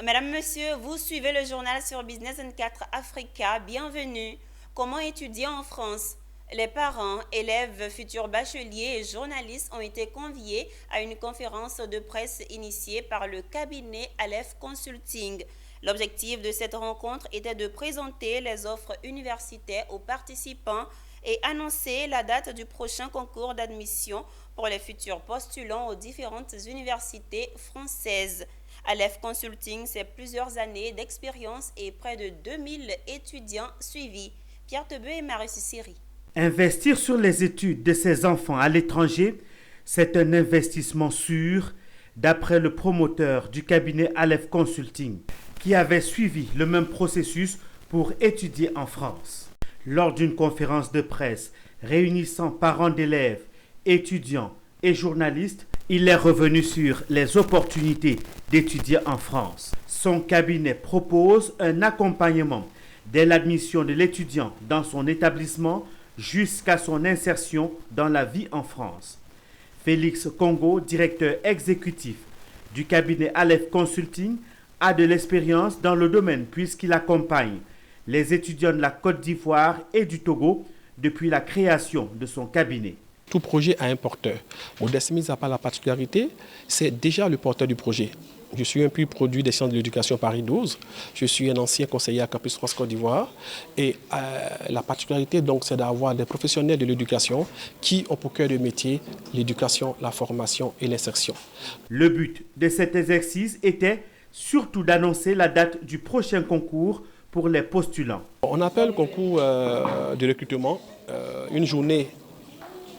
Mesdames, Messieurs, vous suivez le journal sur Business 24 Africa. Bienvenue. Comment étudier en France? Les parents, élèves, futurs bacheliers et journalistes ont été conviés à une conférence de presse initiée par le cabinet Aleph Consulting. L'objectif de cette rencontre était de présenter les offres universitaires aux participants et annoncer la date du prochain concours d'admission pour les futurs postulants aux différentes universités françaises. Aleph Consulting, c'est plusieurs années d'expérience et près de 2000 étudiants suivis. Pierre Tebeu et Marie Sisiri. Investir sur les études de ses enfants à l'étranger, c'est un investissement sûr, d'après le promoteur du cabinet Aleph Consulting, qui avait suivi le même processus pour étudier en France. Lors d'une conférence de presse réunissant parents d'élèves, étudiants et journalistes, il est revenu sur les opportunités d'étudier en France. Son cabinet propose un accompagnement dès l'admission de l'étudiant dans son établissement jusqu'à son insertion dans la vie en France. Félix Congo, directeur exécutif du cabinet Aleph Consulting, a de l'expérience dans le domaine puisqu'il accompagne les étudiants de la Côte d'Ivoire et du Togo depuis la création de son cabinet. Tout projet a un porteur. Modeste mise à part la particularité, c'est déjà le porteur du projet. Je suis un puits produit des sciences de l'éducation Paris 12. Je suis un ancien conseiller à Campus France Côte d'Ivoire. Et la particularité, donc, c'est d'avoir des professionnels de l'éducation qui ont pour cœur de métier l'éducation, la formation et l'insertion. Le but de cet exercice était surtout d'annoncer la date du prochain concours pour les postulants. On appelle le concours de recrutement une journée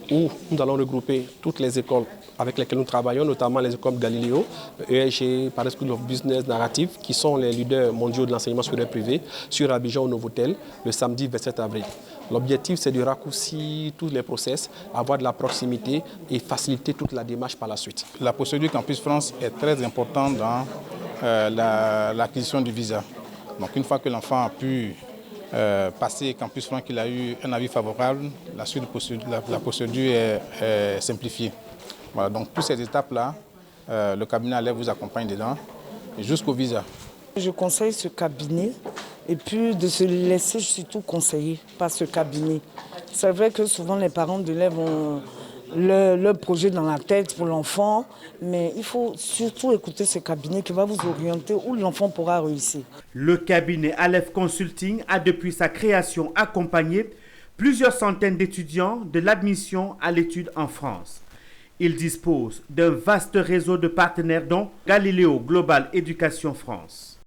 où nous allons regrouper toutes les écoles avec lesquelles nous travaillons, notamment les écoles Galileo, ESG, Paris School of Business, Narrative, qui sont les leaders mondiaux de l'enseignement supérieur privé, sur Abidjan au Novotel, le samedi 27 avril. L'objectif, c'est de raccourcir tous les process, avoir de la proximité et faciliter toute la démarche par la suite. La procédure Campus France est très importante dans l'acquisition du visa. Donc une fois que l'enfant a pu passer Campus France, qu'il a eu un avis favorable, la suite de la procédure est simplifiée. Voilà, donc toutes ces étapes-là, le cabinet Aleph vous accompagne dedans jusqu'au visa. Je conseille ce cabinet et puis de se laisser surtout conseiller par ce cabinet. C'est vrai que souvent les parents d'élèves ont leur projet dans la tête pour l'enfant, mais il faut surtout écouter ce cabinet qui va vous orienter où l'enfant pourra réussir. Le cabinet Aleph Consulting a depuis sa création accompagné plusieurs centaines d'étudiants de l'admission à l'étude en France. Il dispose d'un vaste réseau de partenaires dont Galileo Global Education France.